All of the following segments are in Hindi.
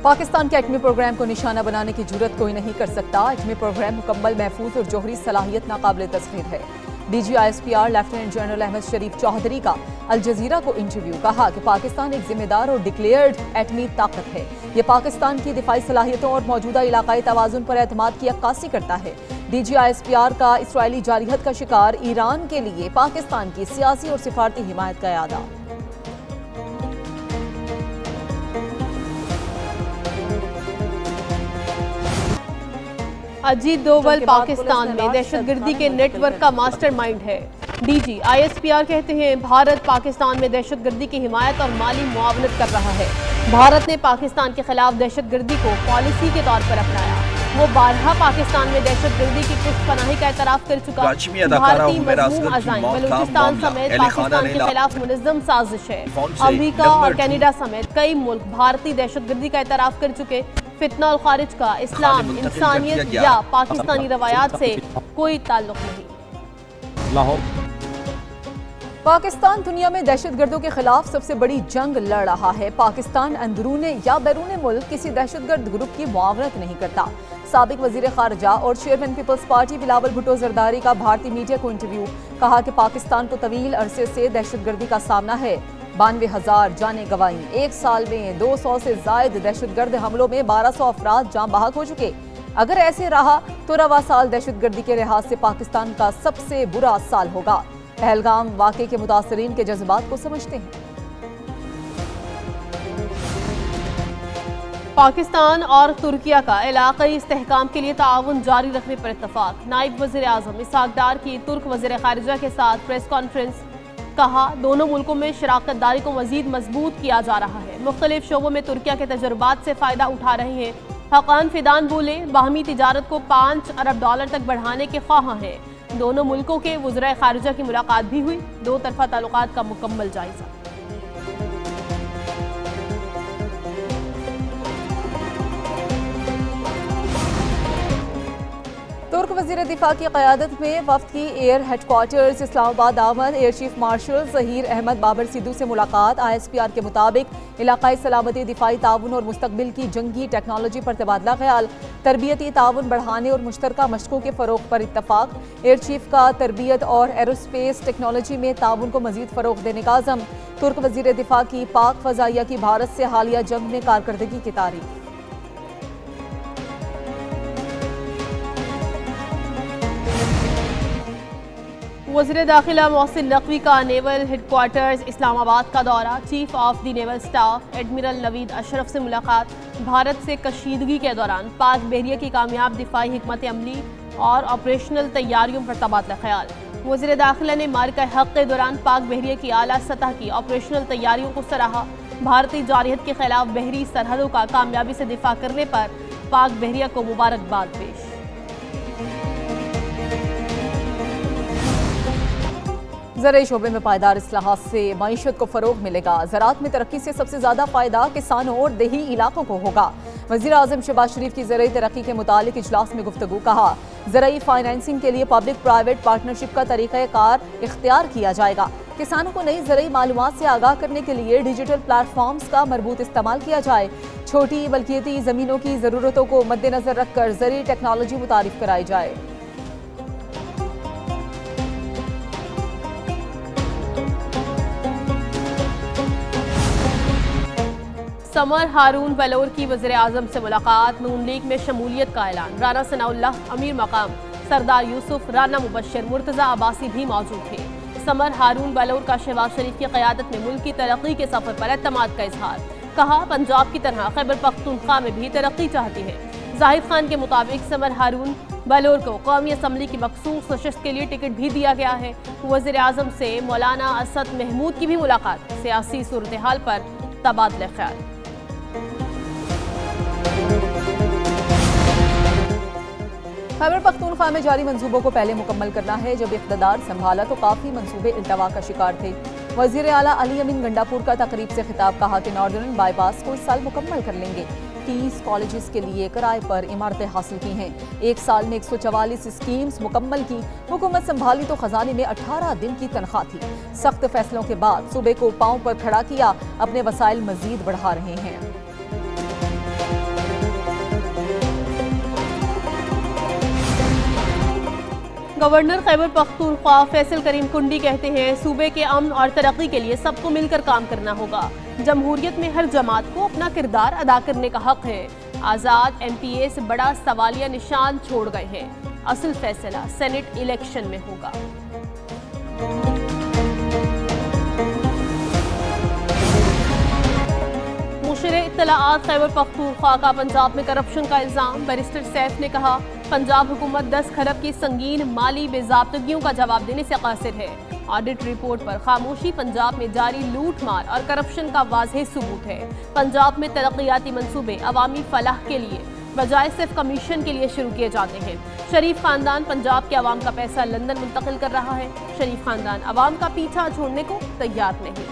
पाकिस्तान के एटमी प्रोग्राम को निशाना बनाने की जुर्रत कोई नहीं कर सकता। एटमी प्रोग्राम मुकम्मल महफूज और जोहरी सलाहियत नाकाबिल तस्खीर है। DGISPR लेफ्टिनेंट जनरल अहमद शरीफ चौधरी का अल जजीरा को इंटरव्यू। कहा कि पाकिस्तान एक जिम्मेदार और डिक्लेयर्ड एटमी ताकत है। ये पाकिस्तान की दिफाई सलाहियतों और मौजूदा इलाकाई तवाज़ुन पर एतमाद की अक्कासी करता है। DGISPR का इसराइली जारहियत का शिकार ईरान के लिए पाकिस्तान की सियासी और सिफारती हिमायत का यादा। अजीत डोवल पाकिस्तान में दहशतगर्दी के नेटवर्क का मास्टरमाइंड है। DGISPR कहते हैं भारत पाकिस्तान में दहशतगर्दी की हिमायत और माली मुआवनत कर रहा है। भारत ने पाकिस्तान के खिलाफ दहशतगर्दी को पॉलिसी के तौर पर अपनाया। वो बारहा पाकिस्तान में दहशतगर्दी की पुष्टपनाही का एतराफ कर चुका। भारतीय मजमूम अज़ाइम बलूचिस्तान समेत पाकिस्तान के खिलाफ मुनज़्ज़म साजिश है। अमेरिका और कनाडा समेत कई मुल्क भारतीय दहशतगर्दी का एतराफ कर चुके। फितना और खारिज का इस्लाम, इंसानियत या पाकिस्तानी रवायात से कोई ताल्लुक नहीं। पाकिस्तान दुनिया में दहशतगर्दों के खिलाफ सबसे बड़ी जंग लड़ रहा है। पाकिस्तान अंदरूने या बैरूने मुल्क किसी दहशतगर्द ग्रुप की मुआवनत नहीं करता। साबिक वजीर खारजा और chairman peoples party Bilawal Bhutto Zardari का भारतीय मीडिया को इंटरव्यू। कहा कि पाकिस्तान को तवील अरसे से दहशतगर्दी का सामना है। 92,000 जाने गंवाई। एक साल में 200 से जायद दहशतगर्द हमलों में 1200 अफराद जान बहक हो चुके। अगर ऐसे रहा तो रवा साल दहशतगर्दी के लिहाज से पाकिस्तान का सबसे बुरा साल होगा। पहलगाम वाक़े के मुतासरीन के जज्बात को समझते हैं। पाकिस्तान और तुर्किया का इलाक़ाई इस्तेहकाम के लिए ताउन जारी रखने पर इत्तफाक। नायब वज़ीर आज़म इसहाक डार की तुर्क वज़ीर खारिजा के साथ प्रेस कॉन्फ्रेंस। कहा दोनों मुल्कों में शराकत दारी को मजीद मजबूत किया जा रहा है। मुख्तलिफ शोबों में तुर्किया के तजुर्बात से फ़ायदा उठा रहे हैं। हक़ान फिदान बोले बाहमी तिजारत को $5 अरब तक बढ़ाने के ख्वाह हैं। दोनों मुल्कों के वज़ीर खारिजा की मुलाकात भी हुई। दो तरफ़ा ताल्लुकात का मुकम्मल जायजा। तुर्क वज़ीर दिफा की क़यादत में वफ़द की एयर हेडक्वार्टर्स इस्लामाबाद आमद। Air chief marshal Zaheer Ahmad Babar Sidhu से मुलाकात। ISPR के मुताबिक इलाकाई सलामती, दिफाई ताउन और मुस्तकबिल की जंगी टेक्नोलॉजी पर तबादला ख्याल। तरबियती ताउन बढ़ाने और मुश्तरका मशकों के फ़रोग़ पर इत्तफाक। एयर चीफ का तरबियत और एरोस्पेस टेक्नोलॉजी में ताउन को मज़ीद फ़रोग़ देने का अज़म। तुर्क वज़ीर दिफा की पाक फ़ज़ाइया की भारत से हालिया जंग में कारकर्दगी की तारीफ। वज़ीर दाखिला मोहसिन नकवी का नेवल हेडक्वार्टर्स इस्लामाबाद का दौरा। Chief of the naval staff admiral Naveed Ashraf से मुलाकात। भारत से कशीदगी के दौरान पाक बहरिया की कामयाब दिफाई हिकमत अमली और ऑपरेशनल तैयारियों पर तबादला ख्याल। वज़ीर दाखिला ने मार्का हक़ के दौरान पाक बहरिया की आला सतह की ऑपरेशनल तैयारियों को सराहा। भारतीय जारहियत के खिलाफ बहरी सरहदों का कामयाबी से दिफा करने पर पाक बहरिया को मुबारकबाद पेश। ज़राई शोबे में पायदार इस्लाहात से मईशत को फ़रोग़ मिलेगा। ज़राअत में तरक्की से सबसे ज़्यादा फ़ायदा किसानों और देही इलाकों को होगा। वज़ीर आज़म शहबाज शरीफ की ज़राई तरक्की के मुतालिक इजलास में गुफ्तगू। कहा ज़राई फाइनेंसिंग के लिए पब्लिक प्राइवेट पार्टनरशिप का तरीक़ाकार इख्तियार किया जाएगा। किसानों को नई ज़राई मालूमात से आगाह करने के लिए डिजिटल प्लेटफॉर्म्स का मरबूत इस्तेमाल किया जाए। छोटी मलकियती ज़मीनों की ज़रूरतों को मद्देनज़र रखकर ज़राई टेक्नोलॉजी मुतारिफ कराई जाए। समर हारून बलोर की वज़ीर आज़म से मुलाकात। नून लीग में शमूलियत का ऐलान। राना सनाउल्लाह अमीर मकाम, सरदार यूसुफ, राना मुबश्शिर, मुर्तज़ा अब्बासी भी मौजूद थे। समर हारून बलोर का शहबाज शरीफ की क़यादत में मुल्क की तरक्की के सफ़र पर एतमाद का इजहार। कहा पंजाब की तरह खैबर पख्तूनख्वा में भी तरक्की चाहती है। जाहिद खान के मुताबिक समर हारून बलोर को कौमी असम्बली की मखसूस नशस्त के लिए टिकट भी दिया गया है। वज़ीर आज़म से मौलाना असद महमूद की भी मुलाकात। सियासी सूरत हाल पर तबादला ख्याल। खैबर पख्तूनख्वा में जारी मंसूबों को पहले मुकम्मल करना है। जब इक़्तिदार संभाला तो काफ़ी मंसूबे इल्तवा का शिकार थे। वज़ीर आला अली अमीन गंडापुर का तकरीब से खिताब। कहा कि नॉर्दर्न बाईपास को इस साल मुकम्मल कर लेंगे। 30 कॉलेजेस के लिए किराए पर इमारतें हासिल की हैं। एक साल में 144 स्कीम्स मुकम्मल की। हुकूमत संभाली तो खजाने में 18 दिन की तनख्वाह थी। सख्त फैसलों के बाद सूबे को पांव पर खड़ा किया। अपने वसाइल मजीद बढ़ा रहे हैं। गवर्नर खैबर पख्तूनख्वा फैसल करीम कुंडी कहते हैं सूबे के अमन और तरक्की के लिए सबको मिलकर काम करना होगा। जमहूरियत में हर जमात को अपना किरदार अदा करने का हक है। आज़ाद MPA से बड़ा सवालिया निशान छोड़ गए हैं। असल फैसला सेनेट इलेक्शन में होगा। मुशीर इत्तलाआत खैबर पख्तूनख्वा का पंजाब में करप्शन का इल्जाम। बैरिस्टर सैफ ने कहा पंजाब हुकूमत 10 खरब की संगीन माली बेज़ाब्तगियों का जवाब देने से कासिर है। ऑडिट रिपोर्ट पर खामोशी पंजाब में जारी लूट मार और करप्शन का वाज़ेह सबूत है। पंजाब में तरक्याती मंसूबे अवामी फलाह के लिए बजाय सिर्फ कमीशन के लिए शुरू किए जाते हैं। शरीफ खानदान पंजाब के अवाम का पैसा लंदन मुंतकिल कर रहा है। शरीफ खानदान अवाम का पीछा छोड़ने को तैयार नहीं।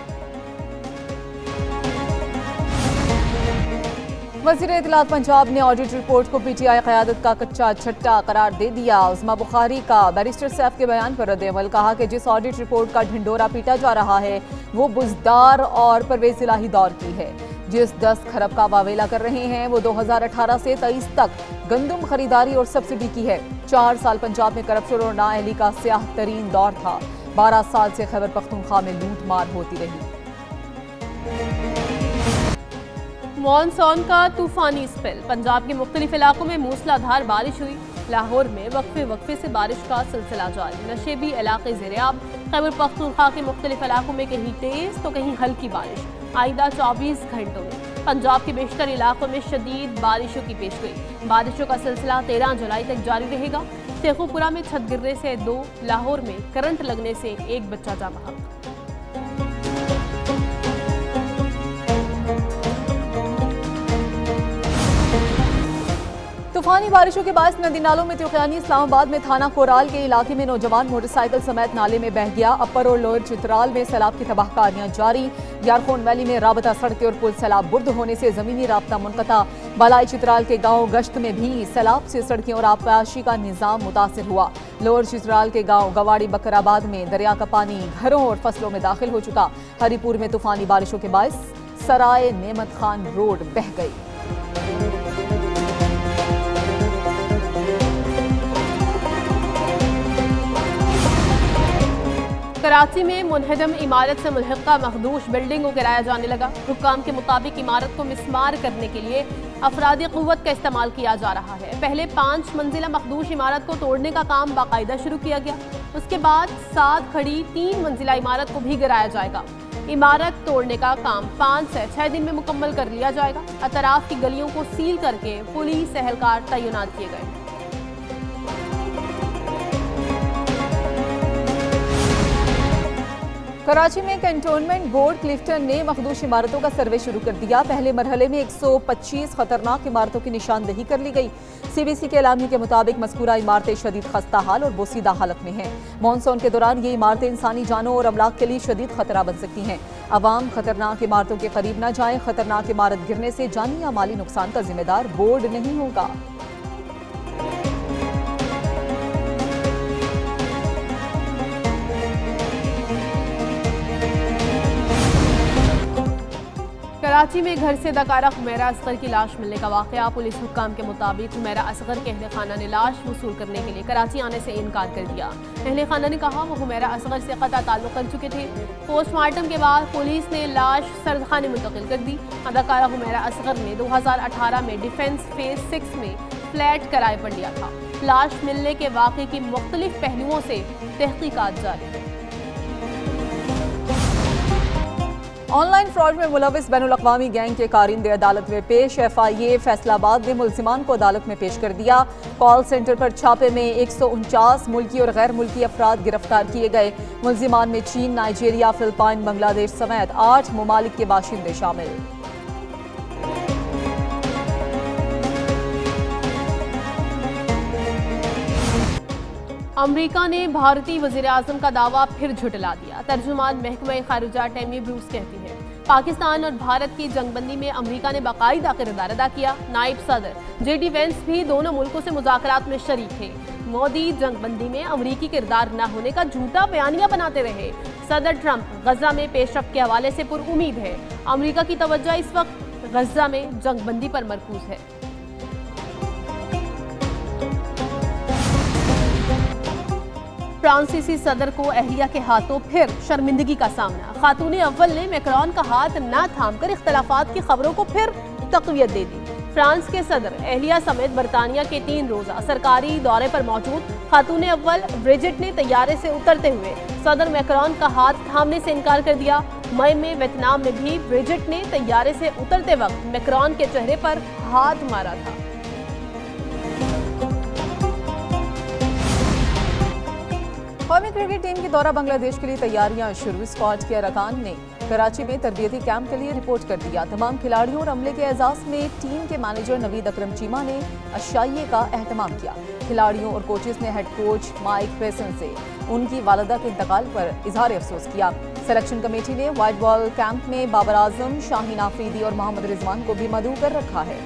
वज़ीर इत्तलाआत पंजाब ने ऑडिट रिपोर्ट को PTI क़यादत का कच्चा छट्टा करार दे दिया। उस्मा बुखारी का बैरिस्टर सैफ के बयान पर रद्द-ए-अमल। कहा कि जिस ऑडिट रिपोर्ट का ढिंडोरा पीटा जा रहा है वो बुज़दार और परवेज़ इलाही दौर की है। जिस 10 खरब का वावेला कर रहे हैं वो 2018 से 23 तक गंदम खरीदारी और सब्सिडी की है। 4 साल पंजाब में करप्शन और नाअहली का स्याह तरीन दौर था। 12 साल से खैबर पख्तूनख्वा में लूट मार होती रही। मॉनसून का तूफानी स्पेल। पंजाब के मुख्तलिफ इलाकों में मूसलाधार बारिश हुई। लाहौर में वक्फे वक्फे से बारिश का सिलसिला जारी। नशेबी इलाके ज़ेर-ए-आब। खैबर पख्तूनख्वा के मुख्तलिफ इलाकों में कहीं तेज तो कहीं हल्की बारिश। आइंदा 24 घंटों में पंजाब के बेशतर इलाकों में शदीद बारिशों की पेशगोई। बारिशों का सिलसिला 13 जुलाई तक जारी रहेगा। शेखुपुरा में छत गिरने से 2, लाहौर में करंट लगने से 1 बच्चा जाँ बहक। तूफानी बारिशों के बाद नदी नालों में तूफ़ानी। इस्लामाबाद में थाना कोराल के इलाके में नौजवान मोटरसाइकिल समेत नाले में बह गया। अपर और लोअर चित्राल में सैलाब की तबाहकारियां जारी। यारखोन वैली में राबता सड़कें और पुल सैलाब बुर्द होने से जमीनी राबता मुनक़ता। बालाई चित्राल के गांव गश्त में भी सैलाब से सड़कें और आबपाशी का निज़ाम मुतासिर हुआ। लोअर चित्राल के गांव गवाड़ी बकराबाद में दरिया का पानी घरों और फसलों में दाखिल हो चुका। हरीपुर में तूफानी बारिशों के बायस सराय नेमत खान रोड बह गई। कराची में मुनहदम इमारत से मुल्हिका मखदूश बिल्डिंग को गिराया जाने लगा। हुक्काम के मुताबिक इमारत को मिस्मार करने के लिए अफरादी क़ुव्वत का इस्तेमाल किया जा रहा है। पहले 5 मंजिला मखदूश इमारत को तोड़ने का काम बाकायदा शुरू किया गया। उसके बाद साथ खड़ी 3 मंजिला इमारत को भी गिराया जाएगा। इमारत तोड़ने का काम 5 से 6 दिन में मुकम्मल कर लिया जाएगा। अतराफ की गलियों को सील करके पुलिस एहलकार तैनात किए गए। कराची में कैंटोनमेंट बोर्ड क्लिफ्टन ने मखदूश इमारतों का सर्वे शुरू कर दिया। पहले मरहले में 125 खतरनाक इमारतों की निशानदेही कर ली गई। CBC के एलामिया के मुताबिक मज़कूरा इमारतें शदीद खस्ता हाल और बोसीदा हालत में हैं। मानसून के दौरान ये इमारतें इंसानी जानों और अमलाक के लिए शदीद खतरा बन सकती हैं। अवाम खतरनाक इमारतों के करीब न जाएं। खतरनाक इमारत गिरने से जानी या माली नुकसान का जिम्मेदार बोर्ड नहीं होगा। कराची में घर से अदाकारा हुमैरा असगर की लाश मिलने का वाक़या। पुलिस हुक्काम के मुताबिक हुमैरा असगर के अहले खाना ने लाश वसूल करने के लिए कराची आने से इनकार कर दिया। अहले खाना ने कहा वो हुमैरा असगर से क़ता ताल्लुक़ कर चुके थे। पोस्टमार्टम के बाद पुलिस ने लाश सर्दखाने मुंतकिल कर दी। अदाकारा हुमैरा असगर ने 2018 में डिफेंस फेज 6 में फ्लैट किराए पर लिया था। लाश मिलने के वाक़े की मुख्तलिफ पहलुओं से तहकीकात जारी। ऑनलाइन फ्रॉड में मुलविस बैनुल-अक़वामी गैंग के कारिंदे अदालत में पेश। FIA फैसलाबाद ने मुल्ज़िमान को अदालत में पेश कर दिया। कॉल सेंटर पर छापे में 149 मुल्की और गैर मुल्की अफराद गिरफ्तार किए गए। मुल्ज़िमान में चीन, नाइजीरिया, फिलिपाइन, बांग्लादेश समेत 8 ममालिक के बाशिंदे शामिल। अमरीका ने भारतीय वज़ीर-ए-आज़म का दावा फिर झुठला दिया। तर्जुमान महकमा खारिजा टेमी ब्रूस कहती है पाकिस्तान और भारत की जंगबंदी में अमरीका ने बाकायदा किरदार अदा किया। नायब सदर JD वेंस भी दोनों मुल्कों से मुज़ाकरात में शरीक थे। मोदी जंगबंदी में अमरीकी किरदार न होने का झूठा बयानिया बनाते रहे। सदर ट्रंप गजा में पेशरफ्त के हवाले से पुरउम्मीद है। अमरीका की तवज्जो इस वक्त गजा में जंगबंदी पर मरकूज है। फ्रांसीसी सदर को एहलिया के हाथों फिर शर्मिंदगी का सामना। खातून अव्वल ने मैक्रोन का हाथ न थामकर इख्तलाफात की खबरों को फिर तक़वियत दे दी। फ्रांस के सदर एहलिया समेत बरतानिया के 3 रोज़ा सरकारी दौरे पर मौजूद खातून अव्वल ब्रिजिट ने तैयारे से उतरते हुए सदर मैक्रोन का हाथ थामने से इनकार कर दिया। मई में वियतनाम में भी ब्रिजिट ने तैयारे से उतरते वक्त मैक्रोन के चेहरे पर हाथ मारा था। कौमी क्रिकेट टीम की दौरा बांग्लादेश के लिए तैयारियां शुरू। स्क्वाड के अरकान ने कराची में तरबियती कैंप के लिए रिपोर्ट कर दिया। तमाम खिलाड़ियों और अमले के एजाज में टीम के मैनेजर नवीद अकरम चीमा ने अशाइये का एहतमाम किया। खिलाड़ियों और कोचेस ने हेड कोच माइक फेसन से उनकी वालिदा के इंतकाल पर इजहार अफसोस किया। सिलेक्शन कमेटी ने व्हाइट बॉल कैंप में बाबर आजम, शाहीन आफरीदी और मोहम्मद रिजवान को भी मदऊ कर रखा है।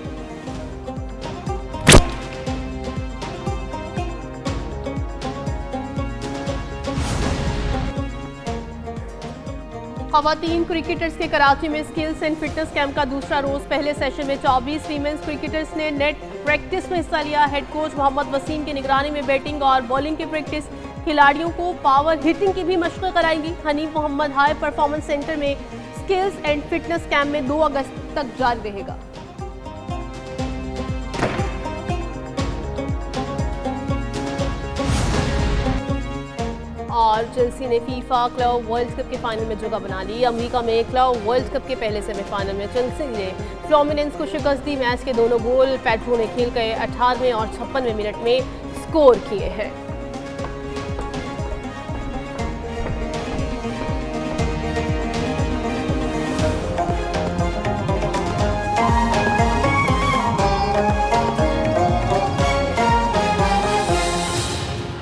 खवातीन क्रिकेटर्स के कराची में स्किल्स एंड फिटनेस कैंप का दूसरा रोज। पहले सेशन में 24 वीमेंस क्रिकेटर्स ने नेट प्रैक्टिस में हिस्सा लिया। हेड कोच मोहम्मद वसीम की निगरानी में बैटिंग और बॉलिंग की प्रैक्टिस। खिलाड़ियों को पावर हिटिंग की भी मशक़ कराएंगी। Hanif Mohammad high performance centre में स्किल्स एंड फिटनेस कैंप में 2 अगस्त तक जारी रहेगा। और चेल्सी ने फीफा क्लब वर्ल्ड कप के फाइनल में जगह बना ली। अमेरिका में क्लब वर्ल्ड कप के पहले सेमीफाइनल में चेल्सी ने फ्लूमिनेंस को शिकस्त दी। मैच के दोनों गोल पेड्रो ने खेल के 18वें और 56वें मिनट में स्कोर किए हैं।